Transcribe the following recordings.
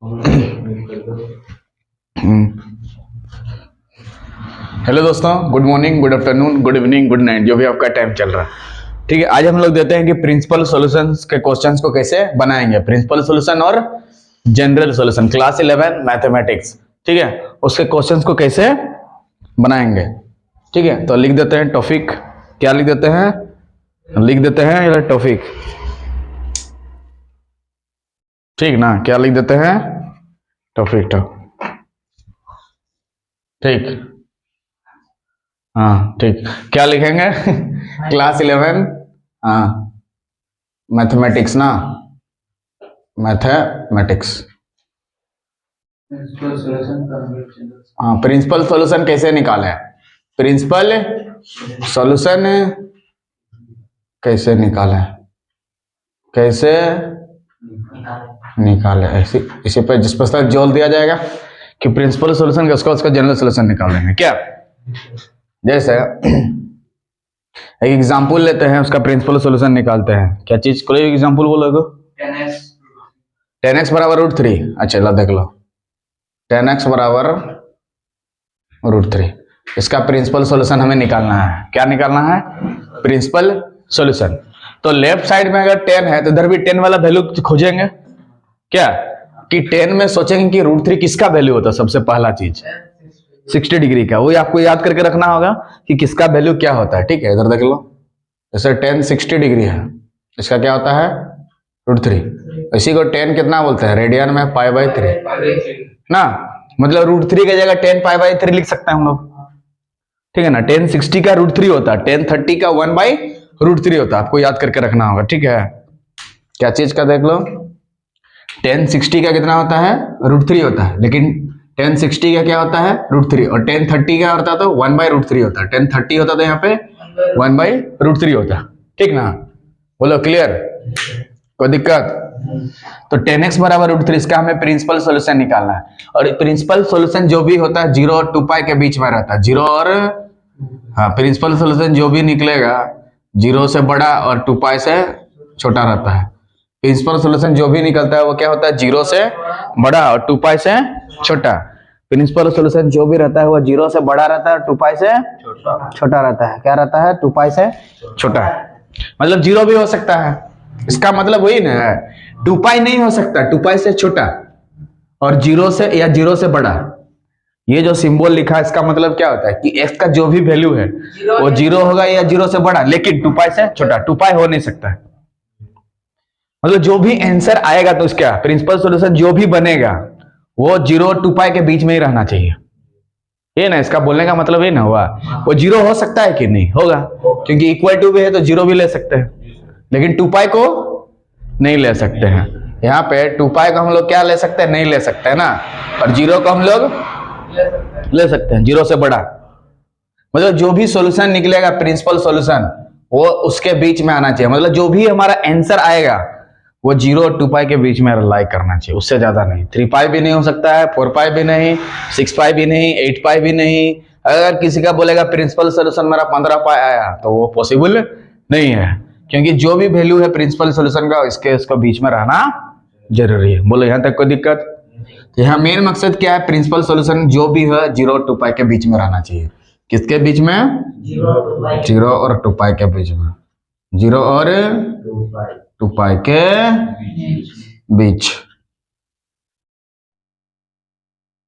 Hello दोस्तों, good morning, good afternoon, good evening, good night, जो भी आपका टाइम चल रहा है। ठीक है, आज हम लोग देते हैं कि प्रिंसिपल सॉल्यूशंस के क्वेश्चंस को कैसे बनाएंगे। प्रिंसिपल सॉल्यूशन और जनरल सॉल्यूशन, क्लास 11 मैथमेटिक्स। ठीक है, उसके क्वेश्चंस को कैसे बनाएंगे। ठीक है, तो लिख देते हैं टॉपिक। क्या लिख देते हैं? लिख देते हैं ये टॉपिक। ठीक ना, क्या लिख देते हैं? टॉपिक। ठीक, हाँ ठीक। क्या लिखेंगे? क्लास 11, हाँ मैथमेटिक्स ना, मैथमेटिक्स। हाँ, प्रिंसिपल सॉल्यूशन कैसे निकालें? प्रिंसिपल सॉल्यूशन कैसे निकालें? कैसे निकालें? ऐसे इसी पे जिस पर जोर दिया जाएगा कि प्रिंसिपल सॉल्यूशन का उसका जनरल सॉल्यूशन निकालेंगे। क्या जैसे एक एग्जाम्पल लेते हैं, उसका प्रिंसिपल सॉल्यूशन निकालते हैं। क्या चीज? कोई एग्जाम्पल बोलोगे? 10x बराबर √3। अच्छा लो देख लो, 10x बराबर √3। इसका प्रिंसिपल सॉल्यूशन हमें निकालना है। क्या निकालना है? Principal solution. तो लेफ्ट साइड में अगर 10 है तो इधर भी 10 वाला वैल्यू खोजेंगे। क्या कि 10 में सोचेंगे कि √3 किसका वैल्यू होता है? सबसे पहला चीज 60 डिग्री का। वही आपको याद करके रखना होगा कि किसका वैल्यू क्या होता है। ठीक है, इधर देख लो, जैसे 10 60 डिग्री है, इसका क्या होता है? √3। इसी को 10 कितना बोलते हैं रेडियन में? π/3 ना। मतलब √3 की जगह 10 π/3 लिख सकते हैं हम लोग। ठीक है ना, 10 60 का √3 होता है, 10 30 का 1/√3 होता है। आपको याद करके रखना होगा। ठीक है, क्या चीज का देख लो, 10 60 का कितना होता है? √3 होता है। लेकिन 10 60 का क्या होता है? √3। और 10 30 का होता तो 1/√3 होता है। 10 30 होता तो यहाँ पे 1/√3 होता। ठीक ना, बोलो क्लियर? कोई दिक्कत? तो 10x बराबर √3, इसका हमें प्रिंसिपल सॉल्यूशन निकालना है। और प्रिंसिपल सॉल्यूशन जो भी होता है 0 और 2π के बीच में रहता है। 0 और, हाँ, प्रिंसिपल सॉल्यूशन जो भी निकलेगा 0 से बड़ा और 2π से छोटा रहता है। प्रिंसिपल सॉल्यूशन जो भी निकलता है वो क्या होता है? 0 से बड़ा और 2π से छोटा। प्रिंसिपल सॉल्यूशन जो भी रहता है वो 0 से बड़ा रहता है और 2π से छोटा रहता है। क्या रहता है? 2π से छोटा। मतलब 0 भी हो सकता है, इसका मतलब वही ना है। 2π नहीं हो सकता, 2π से छोटा और 0 से या 0 से बड़ा। ये जो सिंबल लिखा है इसका मतलब क्या होता है कि x का जो भी वैल्यू है वो 0 होगा या 0 से बड़ा, लेकिन 2π से छोटा। 2π हो नहीं सकता है। मतलब जो भी आंसर आएगा तो उसका प्रिंसिपल सॉल्यूशन जो भी बनेगा वो 0 और 2π के बीच में ही रहना चाहिए। ये ना, इसका बोलने का मतलब ये ना हुआ वो 0 हो सकता है कि नहीं होगा, क्योंकि इक्वल टू भी है तो 0 भी ले सकते हैं, लेकिन 2π को नहीं ले सकते हैं। यहाँ पे 2π को हम लोग क्या ले सकते हैं? नहीं ले सकते हैं ना। और 0 को हम लोग ले सकते हैं, 0 से बड़ा। मतलब जो भी सॉल्यूशन निकलेगा प्रिंसिपल सॉल्यूशन वो उसके बीच में आना चाहिए। मतलब जो भी हमारा आंसर आएगा वो 0 और 2π के बीच में लाई करना चाहिए, उससे ज्यादा नहीं। 3π भी नहीं हो सकता है, 4π भी नहीं, 6π भी नहीं, 8π भी नहीं। अगर किसी का बोलेगा प्रिंसिपल सॉल्यूशन मेरा 15π आया तो वो पॉसिबल नहीं है, क्योंकि जो भी वैल्यू है प्रिंसिपल सॉल्यूशन का इसके बीच में रहना जरूरी है। बोलो यहाँ तक कोई दिक्कत? तो यहाँ मेन मकसद क्या है? प्रिंसिपल सॉल्यूशन जो भी है 0 और 2π के बीच में रहना चाहिए। किसके बीच में? 0 और 2π के बीच में। 0 और 2π के बीच।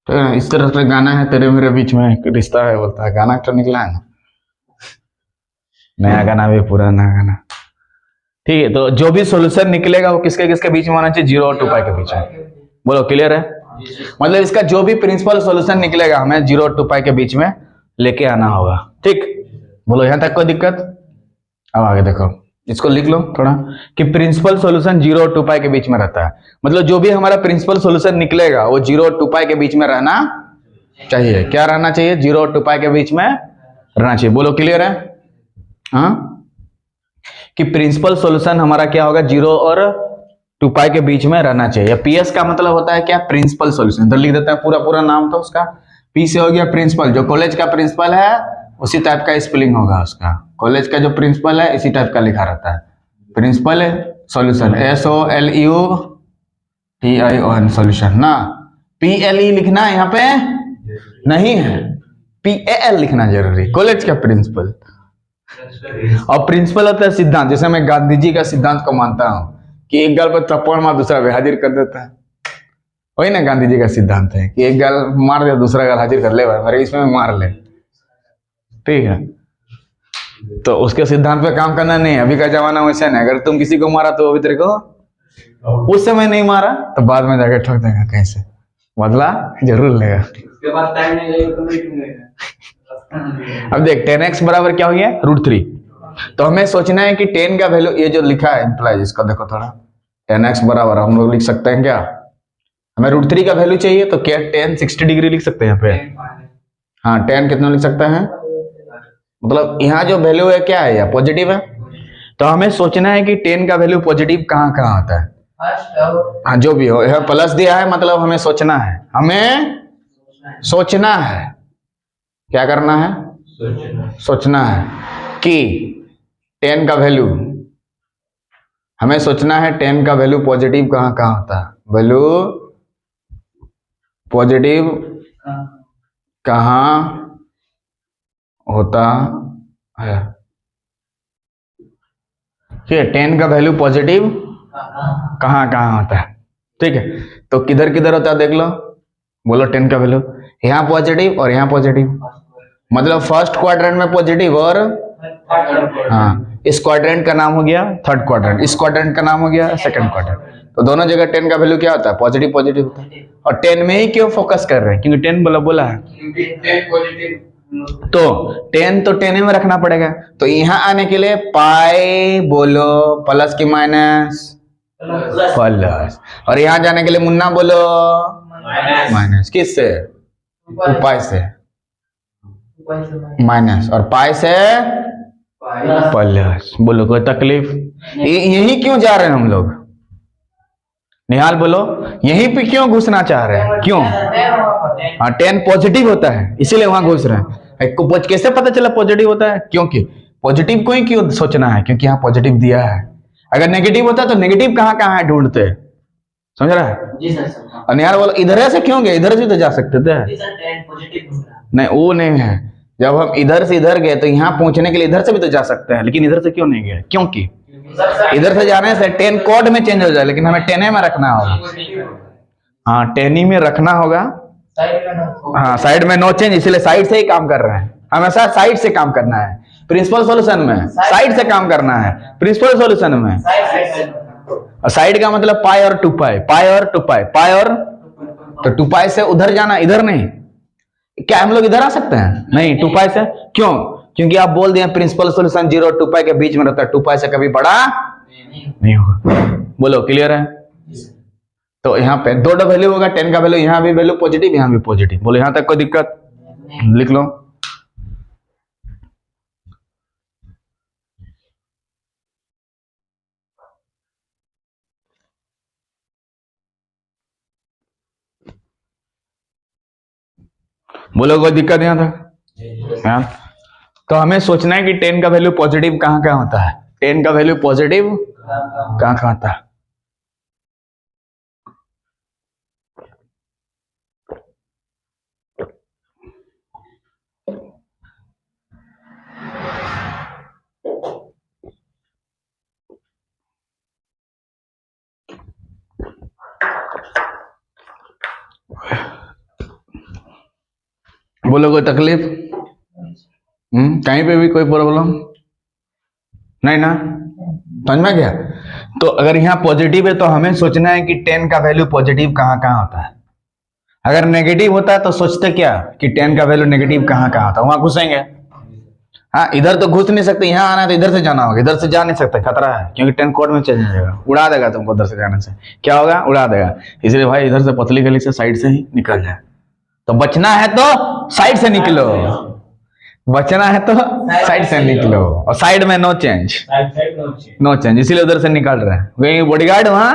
तो इस तरह से गाना है तेरे मेरे बीच में एक रिश्ता है, बोलता है। गाना तो निकला है ना, नया गाना भी पुराना गाना। ठीक है, तो जो भी सॉल्यूशन निकलेगा वो किसके किसके बीच में होना चाहिए? 0 और 2π के बीच में। बोलो क्लियर है? मतलब इसका जो भी प्रिंसिपल सॉल्यूशन निकलेगा हमें 0 और 2π के बीच में लेके आना होगा। ठीक, बोलो यहाँ तक कोई दिक्कत? अब आगे देखो, इसको लिख लो थोड़ा कि प्रिंसिपल सॉल्यूशन 0 और 2π के बीच में रहता है। मतलब जो भी हमारा प्रिंसिपल सॉल्यूशन निकलेगा वो 0 और 2π के बीच में रहना चाहिए। क्या रहना चाहिए? 0 और 2π के बीच में रहना चाहिए। बोलो क्लियर है? हाँ, कि प्रिंसिपल सॉल्यूशन हमारा क्या होगा? 0 और 2π के बीच में रहना चाहिए। PS का मतलब होता है क्या? Principal solution. तो लिख देते हैं पूरा नाम तो उसका। P से हो गया प्रिंसिपल, जो कॉलेज का प्रिंसिपल है उसी टाइप का स्पेलिंग होगा उसका। कॉलेज का जो प्रिंसिपल है इसी टाइप का लिखा रहता है, principal solution, SOLU। PI solution ना, PLE लिखना यहाँ पे नहीं है, PAL लिखना जरूरी, कॉलेज का प्रिंसिपल। और प्रिंसिपल होता है सिद्धांत, जैसे मैं गांधी जी का सिद्धांत को मानता हूं कि एक गाल पर थप्पड़ मार दूसरा बेहाजिर कर देता है, वही ना गांधी जी का सिद्धांत है कि एक गाल मार दिया दूसरा गाल हाजिर कर ले, भाई इसमें मार ले, ठीक है। तो उसके सिद्धांत पे काम करना नहीं, अभी का जमाना वैसा नहीं, अगर तुम किसी को मारा तो अभी तेरे को उस समय नहीं मारा तो बाद में जाकर ठोक देगा, कैसे बदला जरूर लेगा। उसके बाद टाइम नहीं लगेगा तो नहीं लगेगा। अब देख 10x बराबर क्या हो गया √3, तो हमें सोचना है कि 10 का वैल्यू, ये जो लिखा है इंप्लाइज, इसको देखो थोड़ा, 10x बराबर हम लोग लिख सकते हैं क्या, हमें √3 का वैल्यू चाहिए तो क्या 10 60 डिग्री लिख सकते हैं यहाँ पे, हाँ 10 कितना लिख सकते हैं, मतलब यहाँ जो वैल्यू है क्या है, या पॉजिटिव है, तो हमें सोचना है कि 10 का वैल्यू पॉजिटिव कहाँ कहाँ आता है, हाँ जो भी हो, यह प्लस दिया है मतलब हमें सोचना है, हमें सोचना है, क्या करना है, सोचना है कि 10 का वैल्यू, हमें सोचना है 10 का वैल्यू पॉजिटिव कहाँ कहाँ होता है, वैल्यू पॉजिटिव कहाँ होता है, ठीक है, 10 का वैल्यू पॉजिटिव कहाँ कहाँ होता है, ठीक है। तो किधर किधर होता है देख लो, बोलो 10 का वैल्यू यहाँ पॉजिटिव और यहाँ पॉजिटिव, मतलब फर्स्ट क्वाड्रेंट में पॉजिटिव और हाँ, इस क्वाड्रेंट का नाम हो गया थर्ड क्वाड्रेंट, इस क्वाड्रेंट का नाम हो गया सेकंड क्वाड्रेंट, तो दोनों जगह 10 का वैल्यू क्या होता है, पॉजिटिव पॉजिटिव होता है। और 10 में ही क्यों फोकस कर रहे हैं, क्योंकि 10 बोला है, तो 10 तो 10 में रखना पड़ेगा, तो यहाँ आने के लिए पाई बोलो प्लस की माइनस प्लस, और यहाँ जाने के लिए मुन्ना बोलो माइनस, किससे, उपाय से माइनस, और पाई से प्लस, बोलो कोई तकलीफ, यही क्यों जा रहे हैं हम लोग, निहाल बोलो यहीं पे क्यों घुसना चाह रहे हैं, क्यों, हाँ 10 पॉजिटिव होता है इसीलिए वहां घुस रहे हैं, कैसे पता चला पॉजिटिव होता है, क्योंकि पॉजिटिव को ही क्यों सोचना है, क्योंकि यहाँ पॉजिटिव दिया है, अगर नेगेटिव होता तो नेगेटिव कहाँ कहाँ है ढूंढते, समझ रहा है जी सर। और यार बोलो इधर से क्यों गए, इधर से तो जा सकते थे, नहीं वो नहीं है, जब हम इधर से इधर गए तो यहाँ पहुंचने के लिए इधर से भी तो जा सकते हैं, लेकिन इधर से क्यों नहीं गए, क्योंकि इधर से जाने से 10 कोड में चेंज हो जाए, लेकिन हमें 10 में रखना होगा, हाँ 10 में रखना होगा, हाँ साइड में नो चेंज, इसलिए साइड से ही काम कर रहे हैं, हमेशा साइड से काम करना है, प्रिंसिपल सॉल्यूशन में साइड से काम करना है, प्रिंसिपल सॉल्यूशन में, और साइड का मतलब पाई और 2 पाई, पाई और 2 पाई, पाई और तो 2 पाई से उधर जाना, इधर नहीं, क्या हम लोग इधर आ सकते हैं, नहीं 2 पाई से, क्यों, क्योंकि आप बोल दिए प्रिंसिपल सॉल्यूशन 0 और 2 पाई के बीच में रहता है, 2 पाई से कभी बड़ा नहीं होगा, बोलो क्लियर है। तो यहाँ पे दो वैल्यू होगा, 10 का वैल्यू, यहाँ भी वैल्यू पॉजिटिव यहाँ भी पॉजिटिव, बोलो यहाँ तक कोई दिक्कत, लिख लो, बोलो कोई दिक्कत यहाँ तक, हाँ। तो हमें सोचना है कि 10 का वैल्यू पॉजिटिव कहाँ कहाँ होता है, 10 का वैल्यू पॉजिटिव कहाँ कहाँ होता है, बोलो कोई तकलीफ, कहीं पे भी कोई प्रॉब्लम नहीं ना, समझ में गया। तो अगर यहाँ पॉजिटिव है तो हमें सोचना है कि 10 का वैल्यू पॉजिटिव कहाँ कहाँ होता है, अगर नेगेटिव होता है तो सोचते क्या कि 10 का वैल्यू नेगेटिव कहाँ कहाँ होता है, वहां घुसेंगे, हाँ इधर तो घुस नहीं सकते, यहाँ आना है तो इधर से जाना होगा, इधर से जा नहीं सकते, खतरा है, क्योंकि 10 कोड में चेंज हो जाएगा, उड़ा देगा तुमको, इधर से जाने से क्या होगा, उड़ा देगा, इसलिए भाई इधर से पतली गली से साइड से ही निकल जाए, तो बचना है तो साइड से निकलो, बचना है तो साइड से निकलो, और साइड में नो चेंज, नो चेंज, इसीलिए उधर से निकल रहे हैं, क्योंकि बॉडीगार्ड वहां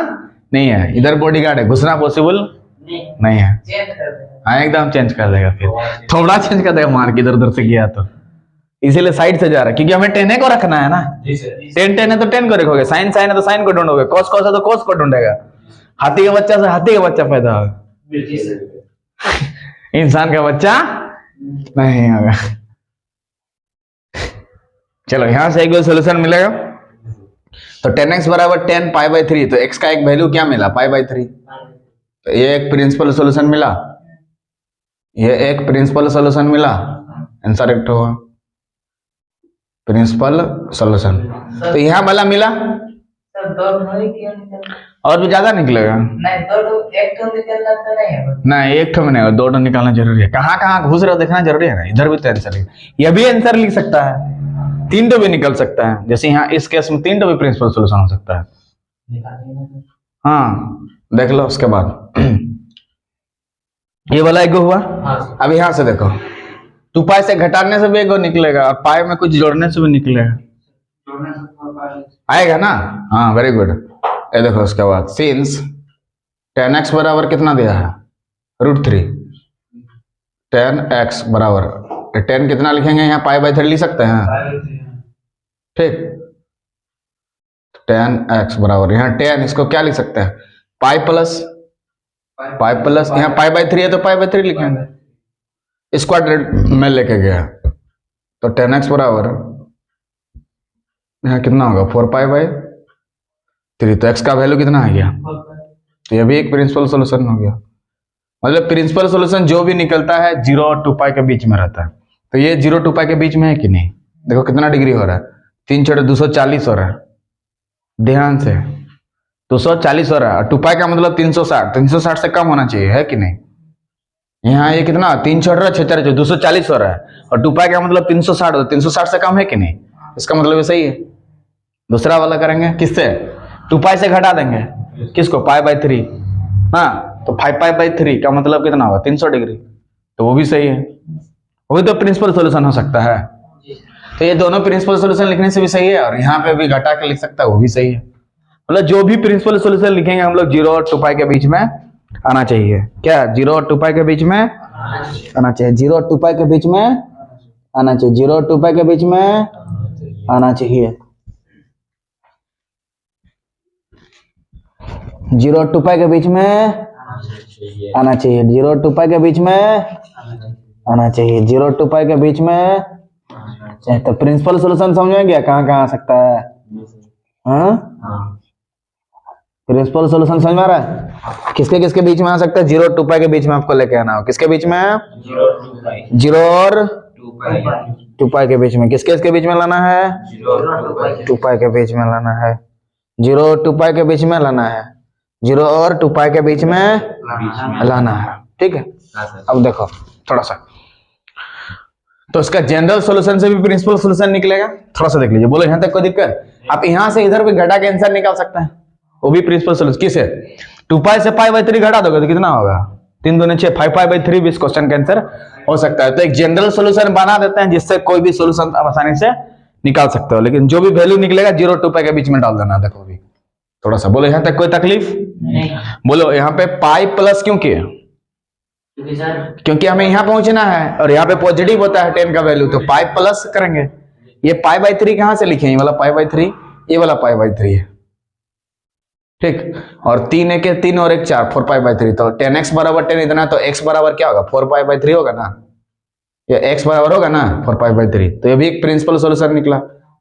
नहीं है, इधर बॉडीगार्ड है, घुसना पॉसिबल नहीं है, हाँ एकदम चेंज कर देगा, फिर थोड़ा चेंज कर देगा मार के इधर उधर से गया तो, इसीलिए साइड से जा रहा है, क्योंकि हमें 10 को रखना है ना, 10 है तो 10 को रखोगे, साइन साइन है तो साइन को ढूंढोगे, कॉस कॉस है तो कॉस को ढूंढेगा, हाथी का बच्चा से हाथी का बच्चा पैदा होगा, इंसान का बच्चा नहीं होगा। चलो यहां से एक सोल्यूशन मिलेगा। तो 10x बराबर 10 पाई बाई 3, तो x का एक वैल्यू क्या मिला, पाई बाई 3। तो ये एक प्रिंसिपल सोल्यूशन मिला, ये एक प्रिंसिपल सोल्यूशन मिला, आंसर एक होगा प्रिंसिपल सोल्यूशन। तो यहाँ वाला मिला, और भी ज्यादा निकलेगा नहीं, एक ठो निकलना तो नहीं है नहीं, एक ठो में नहीं, दो ठो निकालना जरूरी है। कहाँ कहाँ घुस रहे हो देखना जरूरी है ना, इधर भी तो आंसर लिख, यह भी आंसर लिख सकता है, 3 ठो भी निकल सकता है। जैसे यहाँ इस केस में 3 ठो भी प्रिंसिपल सोल्यूशन हो सकता है। हाँ देख लो उसके बाद ये वाला एगो हुआ। अब यहाँ से देखो 2 पाई से घटाने से भी एगो निकलेगा, और पाई में कुछ जोड़ने से भी निकलेगा, आएगा ना। हाँ वेरी गुड। ये देखो उसके बाद सिंस 10x बराबर कितना दिया है, √3, 10x बराबर 10 कितना लिखेंगे यहाँ, पाई बाई 3 लिख सकते हैं, ठीक। 10x बराबर यहाँ 10, इसको क्या लिख सकते हैं, पाई प्लस यहाँ पाई बाई 3 है तो पाई बाई 3 लिखेंगे, स्क्वाड्रेट में लेके गया। तो 10x बराबर यहाँ कितना होगा, 4 पाई बाई 3, तो x का वैल्यू कितना आ गया। तो यह भी एक प्रिंसिपल सॉल्यूशन हो गया। मतलब प्रिंसिपल सॉल्यूशन जो भी निकलता है 0 और 2 पाई के बीच में रहता है। तो ये 0 2 पाई के बीच में है कि नहीं, देखो कितना डिग्री हो रहा है, 3 छोटे 240 हो रहा है, ध्यान से 240 हो रहा है, और 2 पाई का मतलब 360, 360 से कम होना चाहिए, है कि नहीं। यहाँ ये कितना 3 छोड़ रहा है 6 4 240 हो रहा है, और 2 पाई का मतलब 360, 360 से कम है कि नहीं, इसका मतलब ये सही है। दूसरा वाला करेंगे किससे, 2 पाई से घटा देंगे, किसको, पाई बाई 3, हाँ। तो 5 पाई बाई 3 का मतलब कितना होगा, 300 डिग्री, तो वो भी सही है, वो भी तो प्रिंसिपल सॉल्यूशन हो सकता है। तो ये दोनों प्रिंसिपल सॉल्यूशन लिखने से भी सही है, और यहाँ पे भी घटा के लिख सकता है, वो भी सही है। मतलब जो भी प्रिंसिपल सॉल्यूशन लिखेंगे हम लोग 0 और 2 पाई के बीच में आना चाहिए, क्या 0 और 2 पाई के बीच में आना चाहिए, 0 और 2 पाई के बीच में आना चाहिए, 0 और 2 पाई के बीच में आना चाहिए, 0 और 2 पाई के बीच में आना चाहिए, 0 और 2 पाई के बीच में आना चाहिए, 0 और 2 पाई के बीच में। तो प्रिंसिपल सॉल्यूशन समझ में गया कहाँ कहाँ आ सकता है, हाँ प्रिंसिपल सॉल्यूशन समझ में आ रहा है, किसके किसके बीच में आ सकता है, 0 और 2 पाई के बीच में आपको लेके आना हो, किसके बीच में, 0 और 2 पाई के बीच में, किसके इसके बीच में लाना है, 2 पाई के बीच में लाना है, 0 और 2 पाई के बीच में लाना है, 0 और 2 पाई के बीच में लाना है, ठीक है। अब देखो थोड़ा सा, तो इसका जनरल सॉल्यूशन से भी प्रिंसिपल सॉल्यूशन निकलेगा, थोड़ा सा देख लीजिए, बोलो यहाँ तक कोई दिक्कत। आप यहाँ से इधर भी घटा के आंसर निकाल सकते हैं, वो भी प्रिंसिपल सॉल्यूशन। किसे, 2 पाई से पाई बाई 3 घटा दोगे तो कितना होगा, 3 दूनी 6, 5 पाई बाई 3 भी इस क्वेश्चन का आंसर हो सकता है। तो एक जनरल सॉल्यूशन बना देते हैं जिससे कोई भी सॉल्यूशन आप आसानी से निकाल सकते हो, लेकिन जो भी वैल्यू निकलेगा 0 2 पाई के बीच में डाल देना। देखो भी थोड़ा सा, बोलो यहाँ तक कोई तकलीफ नहीं। बोलो यहाँ पे पाई प्लस क्यों किए, क्योंकि हमें यहाँ पहुंचना है, और यहाँ पे पॉजिटिव होता है 10 का वैल्यू, तो पाई प्लस करेंगे। ये पाई बाई 3 कहां से लिखे, ये वाला पाई बाई 3, ये वाला पाई बाई 3 है, ठीक। और 3 1 3 और 1 4, 4 पाई बाई 3, तो 10x बराबर 10 इतना, तो x बराबर क्या होगा, 4 पाई बाई 3 होगा ना, ये x बराबर होगा ना 4 पाई बाई 3। तो ये भी एक प्रिंसिपल सॉल्यूशन निकला,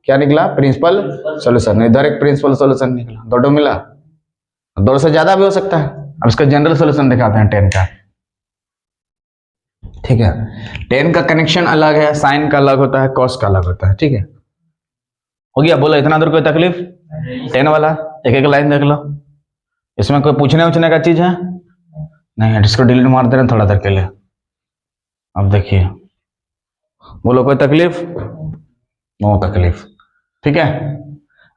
क्या निकला, प्रिंसिपल सॉल्यूशन। इधर एक प्रिंसिपल सॉल्यूशन निकला, दोनों मिला, 2 से ज्यादा भी हो सकता है। अब इसका जनरल सॉल्यूशन दिखाते हैं 10 का, ठीक है। 10 का कनेक्शन अलग है, साइन का अलग होता है, कॉस का अलग होता है, ठीक है। हो गया, बोलो इतना दूर कोई तकलीफ, 10 वाला एक एक लाइन देख लो, इसमें कोई पूछने उछने का चीज है नहीं है, इसको डिलीट मार दे रहे हैं थोड़ा देर के लिए। अब देखिए, बोलो कोई तकलीफ, नो तकलीफ, ठीक है।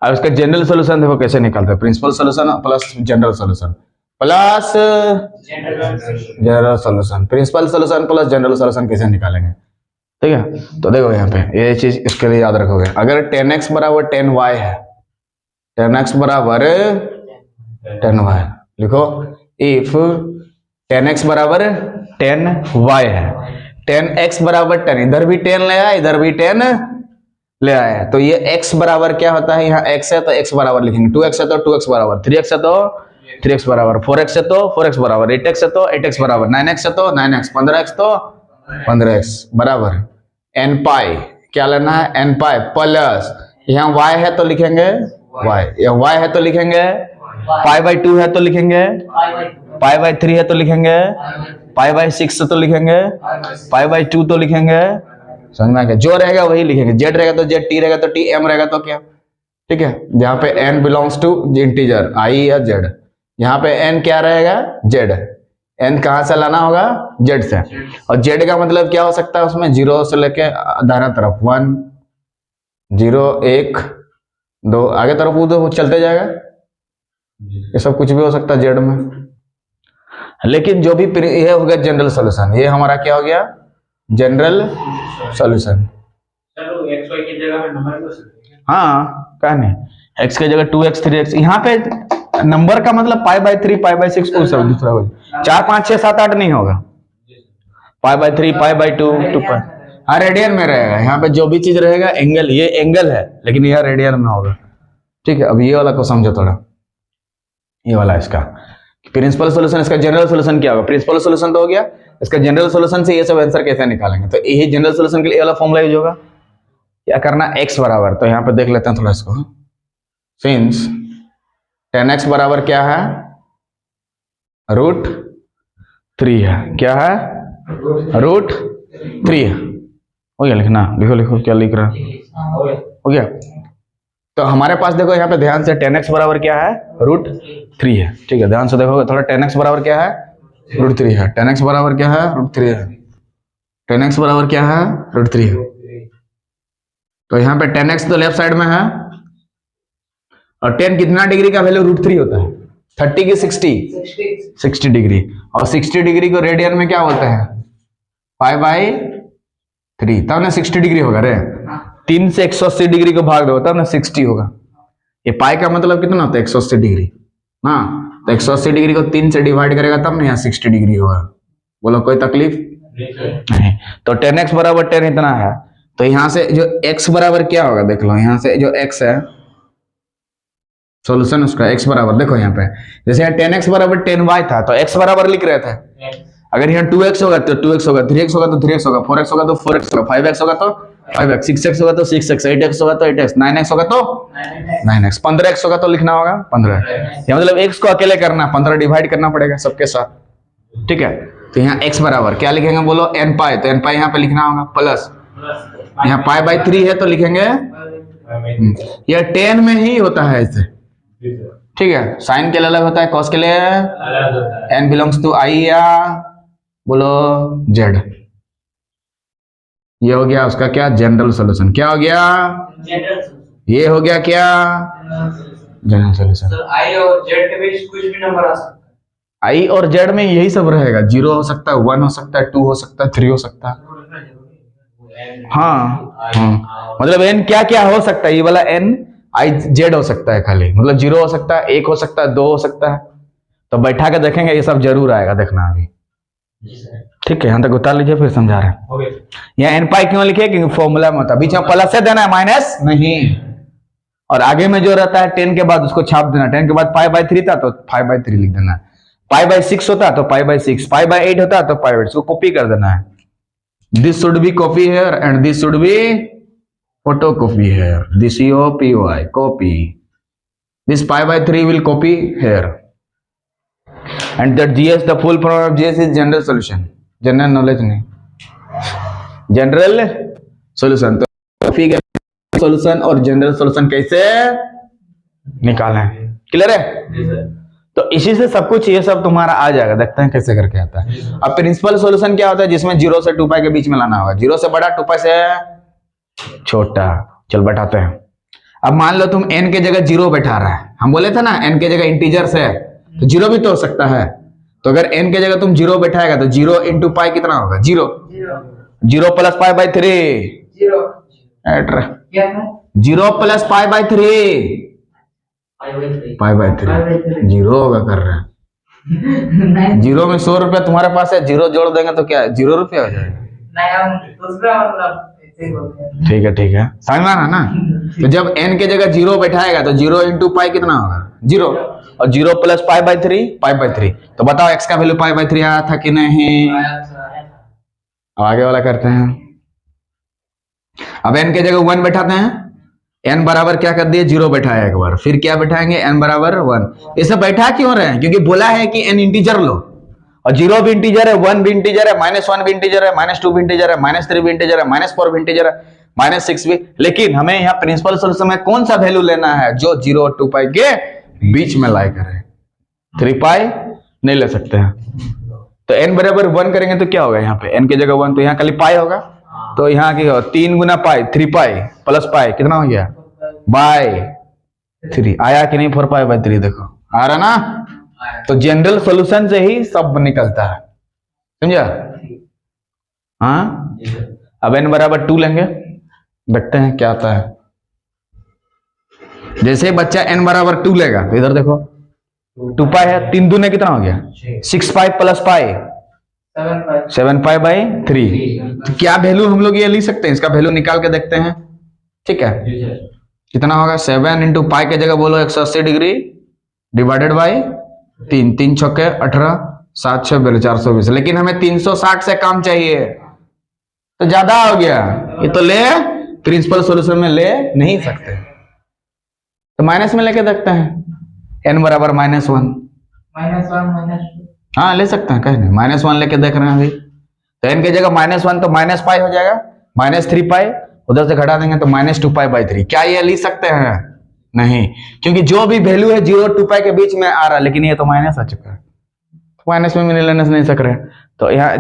अब इसका जनरल सॉल्यूशन देखो कैसे निकालते हैं, principal solution plus general solution plus general solution, principal solution plus general solution कैसे निकालेंगे, ठीक है। तो देखो यहाँ पे ये चीज इसके लिए याद रखोगे, अगर 10x बराबर 10y है, 10x बराबर 10y लिखो, इफ 10x बराबर 10y है, 10x बराबर 10, इधर भी 10 ले आया, इधर भी 10 ले आया, तो ये x बराबर क्या होता है, यहाँ x है तो x बराबर लिखेंगे, 2x है तो 2x बराबर, 3x है तो 3x बराबर 4x है तो 4x बराबर 8x है तो 8x बराबर 9x है तो 9x 15x तो 15x बराबर n पाई क्या लेना है n पाई प्लस यहाँ y है तो लिखेंगे y, यहाँ y है तो लिखेंगे पाई बाई 2 है तो लिखेंगे पाई बाई 3 है तो लिखेंगे पाई बाई 6 है तो लिखेंगे पाई बाई 2 तो लिखेंगे। समझ में आ गया? जो रहेगा वही लिखेंगे, z रहेगा तो z, t रहेगा तो t, m रहेगा तो क्या। ठीक है, जहाँ पे n belongs to integer i या z, यहाँ पे n क्या रहेगा z, n कहाँ से लाना होगा z से, और z का मतलब क्या हो सकता है उसमें 0 से लेके दाहिना तरफ 1 0 1 2 आगे तरफ वो चलते जाएगा, ये सब कुछ भी हो सकता है z में। लेकिन जो भी ये हो गया जनरल सॉल्यूशन, ये हमारा क्या हो गया जनरल सॉल्यूशन। चलो x y की जगह में नंबर भी हो सकते हैं। हाँ क्या नहीं, x की जगह 2x 3x, यहाँ पे नंबर का मतलब पाई बाई 3 पाई बाई 6 वो सब दूसरा होगा, 4 5 6 7 8 नहीं होगा, पाई बाई 3 पाई बाई 2 2 पाई, हाँ रेडियन में रहेगा। यहाँ पे जो भी चीज रहेगा एंगल, ये एंगल है लेकिन यह रेडियन में होगा। ठीक है, अब ये वाला को समझो थोड़ा, ये वाला इसका प्रिंसिपल सॉल्यूशन, इसका जनरल सॉल्यूशन क्या होगा, प्रिंसिपल सॉल्यूशन तो हो गया, इसका जनरल सॉल्यूशन से ये सब आंसर कैसे निकालेंगे, तो यही जनरल सॉल्यूशन के लिए वाला फॉर्मूला यूज होगा। क्या करना, x बराबर, तो यहाँ पे देख लेते हैं थोड़ा इसको, सिंस 10x बराबर क्या है √3 है, क्या है √3 है। हो गया लिखना, लिखो लिखो क्या लिख रहा है, हो गया। तो हमारे पास देखो यहाँ पे ध्यान से 10x बराबर क्या है √3 है। ठीक है, ध्यान से देखोगे थोड़ा, 10x बराबर क्या है √3 है, 10x बराबर क्या है √3 है, 10x बराबर क्या है √3 है। तो यहाँ पे 10x तो लेफ्ट साइड में है, और 10 कितना डिग्री का वैल्यू √3 होता है, 30 की 60 डिग्री, और 60 डिग्री को रेडियन में क्या बोलते हैं पाई बाई 3, तब ना 60 डिग्री होगा रे, 3 से 180 डिग्री को भाग दो तब ना 60 होगा। ये पाई का मतलब कितना होता है 180 डिग्री ना, तो 180 डिग्री को 3 से डिवाइड करेगा तब ना यहाँ 60 डिग्री होगा। बोलो कोई तकलीफ नहीं। तो 10x बराबर 10 इतना है, तो यहाँ से जो x बराबर क्या होगा देख लो, यहाँ से जो x है सॉल्यूशन उसका x बराबर देखो यहाँ पे, जैसे यहाँ 10x बराबर 10y था तो x बराबर लिख रहे थे, अगर यहाँ 2x होगा तो 2x होगा, 3x होगा तो 3x होगा, 4x होगा तो 4x होगा, 5x होगा तो 5x, 6x होगा तो 6x, 8x होगा तो 8x, 9x होगा तो 9x, 15x होगा तो लिखना होगा 15। यहाँ मतलब x को अकेले करना, 15 डिवाइड करना पड़ेगा सबके साथ। ठीक है, तो यहाँ x बराबर क्या लिखेंगे बोलो n पाई, तो n पाई यहाँ पे लिखना होगा प्लस, यहाँ पाई बाई 3 है तो लिखेंगे, यह 10 में ही होता है ऐसे। ठीक है, साइन के लिए अलग होता है, कॉस के लिए n बिलोंग्स टू i या बोलो z। ये हो गया उसका क्या जनरल सॉल्यूशन, क्या हो गया ये हो गया क्या जनरल सॉल्यूशन। i और z के बीच कुछ भी नंबर आ सकता है, i और z में यही सब रहेगा, 0 हो सकता है, 1 हो सकता है, 2 हो सकता है, 3 हो सकता है। हाँ मतलब n क्या क्या हो सकता है, ये वाला n i z हो सकता है खाली, मतलब 0 हो सकता है, 1 हो सकता है, 2 हो सकता है। तो बैठा के देखेंगे ये सब जरूर आएगा, देखना अभी। ठीक है, यहाँ तक उतार लीजिए फिर समझा रहे हैं। यहाँ n पाई क्यों लिखे, क्योंकि फॉर्मूला में होता है, बीच में प्लस से देना है माइनस नहीं, और आगे में जो रहता है 10 के बाद उसको छाप देना, 10 के बाद पाई बाई 3 था तो पाई बाई 3 लिख देना है, पाई बाई 6 होता है तो पाई बाई 6, पाई बाई 8 होता है तो पाई बाई 8, इसको कॉपी कर देना है। This should be copy here and this should be photo copy here, this COPY copy, this pi by 3 will copy here and that GS, the full form of GS is general solution, general knowledge नहीं, general solution. तो ठीक है, solution और general solution कैसे निकालें, clear है। तो इसी से सब कुछ ये सब तुम्हारा आ जाएगा, देखते हैं कैसे करके आता है। अब प्रिंसिपल सॉल्यूशन क्या होता है, जिसमें 0 से 2 पाई के बीच में लाना होगा, 0 से बड़ा 2 पाई से छोटा। चल बैठाते हैं। अब मान लो तुम n के जगह 0 बैठा रहा है, हम बोले थे ना n के जगह इंटीजर्स है तो 0 भी तो हो सकता है, तो अगर n के जगह तुम 0 बैठाएगा तो 0 इंटू पाई कितना होगा 0, 0 plus pi by 3, 0 plus pi by 3, pi by 3 0 होगा कर रहे हैं। 0 में 100 रुपया तुम्हारे पास है, 0 जोड़ देंगे तो क्या 0 रुपया हो जाएगा। ठीक है समझ में आ रहा ना। तो जब n के जगह 0 बैठाएगा तो 0 इंटू पाई कितना होगा 0, और 0 प्लस पाई बाई 3 तो बताओ x का वैल्यू पाई बाई 3 आया था कि नहीं? अब आगे वाला करते हैं। अब n के जगह 1 बैठाते हैं। n बराबर क्या कर दिए? 0 बैठाया एक बार, फिर क्या बैठाएंगे? n बराबर 1। ये सब बैठा क्यों रहे हैं? क्योंकि बोला है कि n इंटीजर लो, और 0 भी इंटीजर है, 1 भी इंटीजर है, -1 भी इंटीजर है, -2 भी इंटीजर है, -3 भी इंटीजर है, -4 भी इंटीजर है, -6 भी। लेकिन हमें यहाँ प्रिंसिपल सोल्यूशन में कौन सा वैल्यू लेना है? जो 0 और 2 पाई के बीच में लाई करे। 3 पाई नहीं ले सकते हैं। तो n बराबर 1 करेंगे तो क्या होगा? यहाँ पे n की जगह 1, तो यहाँ खाली पाई होगा। तो यहाँ की 3 गुना पाई, 3 पाई प्लस पाई कितना हो गया? बाय 3। आया कि नहीं? 4 पाई बाय 3। देखो आ रहा ना? तो जनरल सॉल्यूशन से ही सब निकलता है, समझा? हाँ, अब n बराबर 2 लेंगे, देखते हैं क्या आता है। जैसे ही बच्चा n बराबर 2 लेगा तो इधर देखो 2 पाई है, 3 दूने कितना हो गया? 6 pi plus pi 7 pi by 3। तो क्या वैल्यू हम लोग ये लिख सकते हैं? इसका वैल्यू निकाल के देखते हैं, ठीक है? कितना होगा? 7 इंटू पाई के जगह बोलो 180 डिग्री डिवाइडेड बाई 3, 3 छक्के 18, 7 6 420। लेकिन हमें 360 से कम चाहिए, तो ज्यादा हो गया। ये तो ले प्रिंसिपल सॉल्यूशन में ले नहीं सकते, तो माइनस में लेके देखते हैं। n बराबर -1, हाँ ले सकते हैं, कहीं नहीं। -1 लेके देख रहे हैं अभी। तो n की जगह -1 तो माइनस पाई हो जाएगा, -3 पाई उधर से घटा देंगे तो -2 पाई बाई 3। क्या ये लिख सकते हैं? नहीं, क्योंकि जो भी वैल्यू है 0 और 2 पाई के बीच में आ रहा है, लेकिन ये तो माइनस आ चुका है, तो माइनस में लेने से नहीं सक रहे। तो यहाँ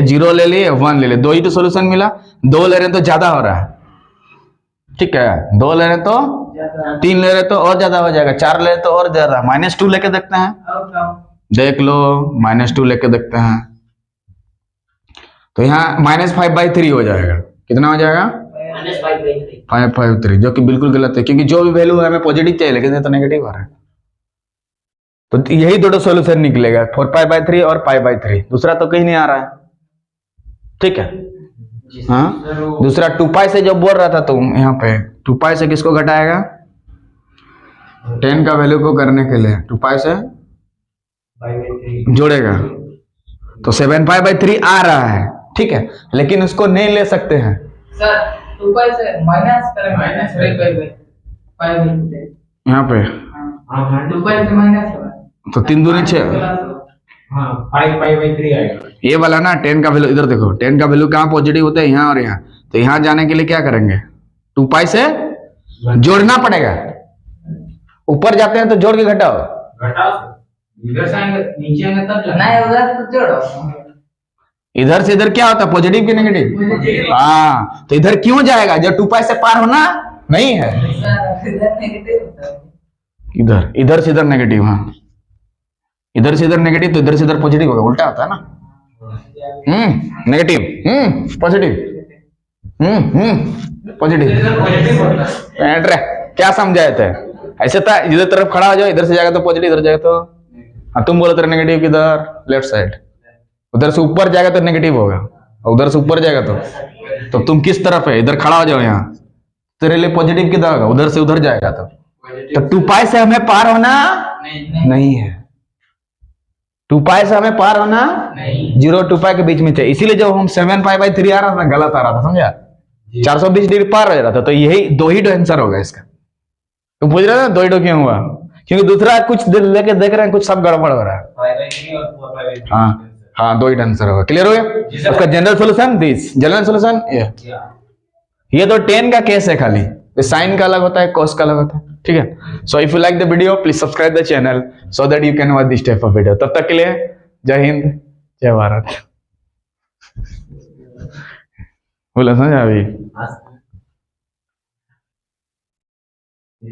0 ले लिए, 1 ले लिए, 2 ही तो सोल्यूशन मिला। 2 ले रहे तो ज्यादा हो रहा है, ठीक है? 2 ले रहे तो 3 ले रहे तो और ज्यादा हो जाएगा, 4 ले रहे तो और ज्यादा। -2 लेके देखते हैं, देख लो -2 लेके देखते हैं। तो यहाँ -5 बाई 3 हो जाएगा। कितना हो जाएगा? 553, जो कि बिल्कुल गलत है, क्योंकि जो भी वैल्यू है हमें पॉजिटिव चाहिए, लेकिन ये तो नेगेटिव आ रहा है। तो यही दोनों सॉल्यूशन निकलेगा, 4 पाई बाई 3 और पाई बाई 3। दूसरा तो कहीं नहीं आ रहा है, ठीक है? हाँ, दूसरा 2 पाई से जो बोल रहा था तुम, यहाँ पे 2 पाई से किसको घटाएगा? 10 का वैल्यू को करने के लिए 2 पाई से जोड़ेगा, तो 7 पाई बाई 3 आ रहा है, ठीक है? लेकिन उसको नहीं ले सकते हैं सर। 2 पाई से माइनस करें, माइनस पाई यहाँ पे। 2 पाई से माइनस तो 3 दूनी 6, हाँ 5 पाई बाई 3 आएगा। ये वाला ना 10 का वैल्यू। इधर देखो 10 का वैल्यू कहाँ पॉजिटिव होता है? यहाँ और यहाँ। तो यहाँ जाने के लिए क्या करेंगे? 2 पाई से जोड़ना पड़ेगा। ऊपर जाते हैं तो जोड़ के घटाओ, इधर से नीचे आएंगे तब नहीं, उधर तो जोड़ो। इधर से इधर क्या होता है? पॉजिटिव की नेगेटिव? हाँ, तो इधर क्यों जाएगा? जब 2 पाई से पार होना नहीं है। इधर इधर से इधर नेगेटिव, हाँ इधर से इधर नेगेटिव, तो इधर से इधर पॉजिटिव होगा, उल्टा होता है ना। Negative positive, positive. क्या समझाए थे? ऐसे था, इधर तरफ खड़ा हो जाओ, इधर से जाएगा तो पॉजिटिव, इधर जाएगा तो, हाँ तुम बोलो तो नेगेटिव किधर? Left side. उधर से ऊपर जाएगा तो नेगेटिव होगा, और उधर से ऊपर जाएगा तो तुम किस तरफ है? इधर खड़ा हो जाओ, यहाँ तेरे लिए पॉजिटिव किधर होगा? उधर से उधर जाएगा। तो 2 पाई से हमें पार होना नहीं है। 2 पाई से हमें पार होना 0 2 पाई के बीच में चाहिए। इसीलिए जब हम 7 पाई बाई 3 आ रहा था ना, गलत आ रहा था, समझा? 420 डिग्री पार हो रहा था। तो यही 2 ही आंसर होगा इसका। तुम पूछ रहे थे 2 ही क्यों हुआ? क्योंकि दूसरा कुछ लेके देख रहे हैं, कुछ सब गड़बड़ हो रहा है। हाँ 2 ही आंसर होगा। क्लियर हो गया? उसका general solution this, general solution ये तो 10 का केस है खाली। साइन का अलग होता है, कॉस का अलग होता है, ठीक है? So if you like the video please subscribe the channel so that you can watch this type of video. तब तक के लिए जय हिंद, जय भारत। बोला समझा अभी?